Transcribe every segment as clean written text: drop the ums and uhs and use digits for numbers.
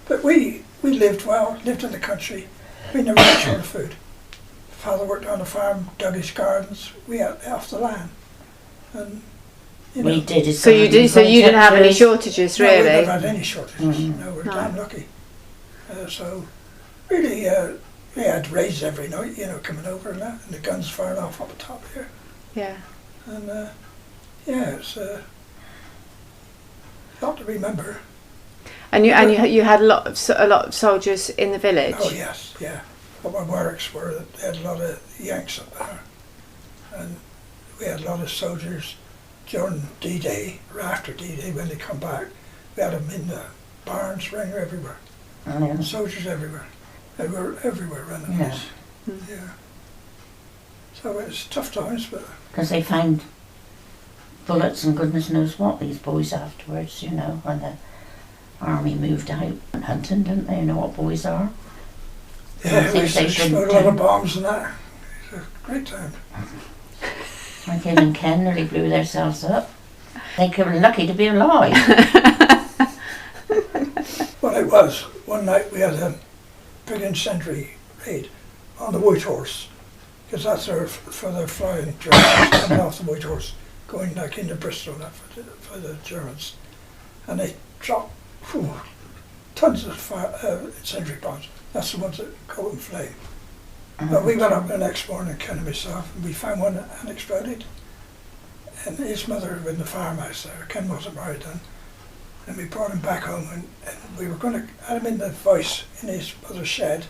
But we lived well, lived in the country. We never had short of food. Father worked on the farm, dug his gardens. We ate off the land, and you know. We did. So you didn't have any shortages, No, really? we never had any shortages. Mm. No, we're No. damn lucky. So really, we had raids every night, you know, coming over and that, and the guns firing off up the top here. Yeah. And yeah, it's a lot to remember. And you had a lot of soldiers in the village. Oh yes, yeah. But our barracks were, they had a lot of Yanks up there, and we had a lot of soldiers during D-Day or after D-Day when they come back. We had them in the barns, running everywhere. Oh, yeah. Soldiers everywhere. They were everywhere running Yeah. us. Yeah. So it's tough times, but Because they found bullets and goodness knows what, these boys afterwards, you know, when the army moved out and hunting, didn't they? You know what boys are? yeah, we Things used they to shouldn't explode a lot of do. bombs and that. It's a great time. My kid and Ken nearly blew themselves up. They were lucky to be alive. Well, it was. One night we had a big incendiary raid on the White Horse, because that's for their flying Germans coming off the White Horse, going like into Bristol and that for the Germans. And they dropped tons of incendiary bombs. That's the ones that go in flame. But we went up the next morning, Ken and myself, and we found one unexploded. And his mother was in the farmhouse there. Ken wasn't married then. And we brought him back home, and we were going to have him in the vice in his mother's shed,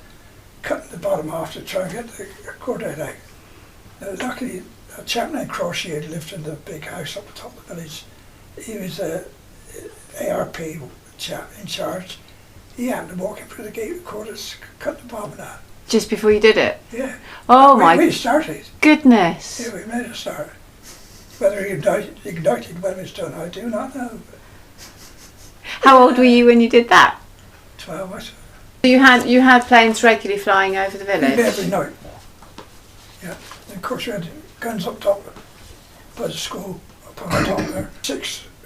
cutting the bottom off to try and get the cordite out. Luckily, a chap named Croshy had lived in the big house up the top of the village. He was a ARP chap in charge. He happened to walk in through the gate with cordite, cut the bottom out. Just before you did it? Yeah. Oh my We started. goodness. Yeah, we made a start. Whether he ignited when it was done, I do not know. How old were you when you did that? 12, I said. You had planes regularly flying over the village? Every night. Yeah. And of course we had guns up top by the school, up on the top there.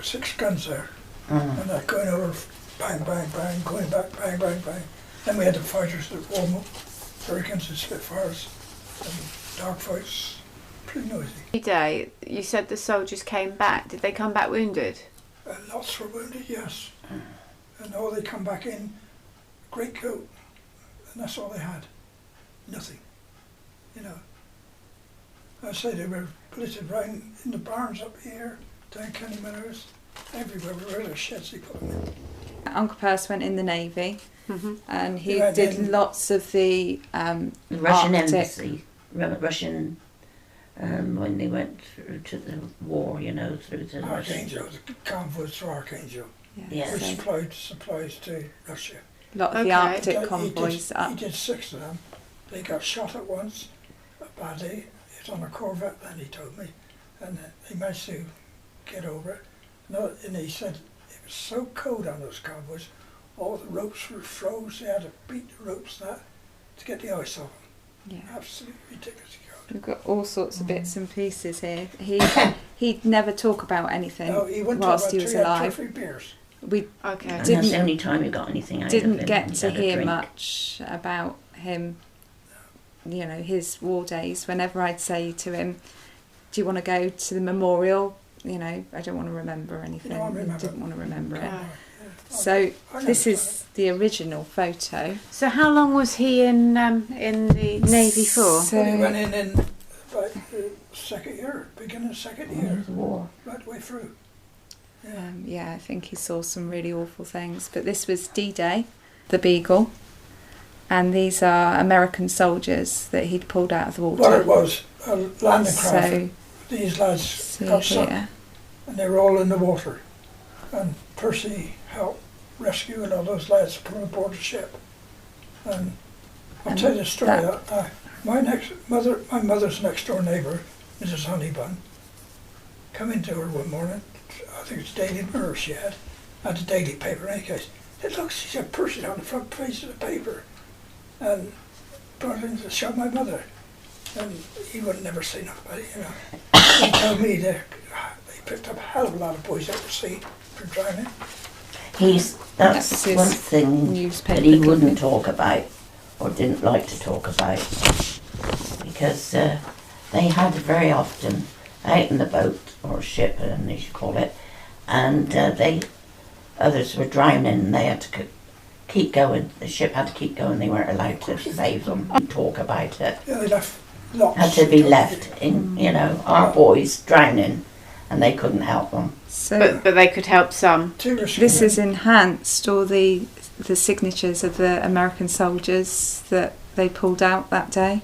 Six guns there. And they're going over, bang, bang, bang, going back, bang, bang, bang. Then we had the fighters that warm up, Hurricanes and Spitfires, and dogfights. Pretty noisy. Day, you said the soldiers came back. Did they come back wounded? Lots were wounded, yes. And all they come back in, great coat, and that's all they had. Nothing, you know. I say they were blitted round in the barns up here, down Kenny Meadows, everywhere. Where the sheds they put them in. Uncle Percy went in the Navy, and he went did in- lots of the Russian Arctic. embassy, Russian, when they went through to the war, you know, through the Russian. Archangel, the convoys to Archangel, Yeah. which so supplied supplies to Russia. a lot of the Okay. Arctic He convoys did, up. he did 6 of them. They got shot at once, badly. He was on a Corvette then, he told me, and he managed to get over it. And he said it was so cold on those convoys, all the ropes were froze. They had to beat the ropes and that to get the ice off them. Yeah. Absolutely ridiculously cold. We've got all sorts of bits and pieces here. He'd never talk about anything No, he went whilst to he about was 2 or alive. 3 beers. We Okay. And Didn't- that's the only time we got anything out of him. didn't get He to had a hear drink. much about him, you know, his war days. Whenever I'd say to him, do you want to go to the memorial? You know, I don't want to remember anything. No, I He remember. didn't want to remember it. Yeah. So I this never is the original photo. So how long was he in the Navy for? So But he went in about the second year, beginning of second year, The war. right the way through. Yeah. yeah, I think he saw some really awful things. But this was D-Day, the Beagle, and these are American soldiers that he'd pulled out of the water. What it was, a landing craft. So These lads see got sunk, here. and they were all in the water. And Percy helped rescue and all those lads, put them aboard the ship. And I'll And tell you the story. that- My mother's next door neighbour, Mrs. Honeybun, come into her one morning. I think it's Daily Mirror she had the daily paper in any case. Said, look, she said Percy on the front page of the paper, and brought it in to show my mother. And he would never say nothing about it, you know. He told me that they picked up a hell of a lot of boys out to sea for drowning. That's his one thing newspaper that he clipping. wouldn't talk about, or didn't like to talk about, because they had very often out in the boat or ship, and they should call it, and others were drowning, and they had to keep going. The ship had to keep going. They weren't allowed to save them. Talk about it. Yeah, they left lots. Had to be left in, our boys drowning, and they couldn't help them. So But they could help some. this has enhanced all the signatures of the American soldiers that they pulled out that day.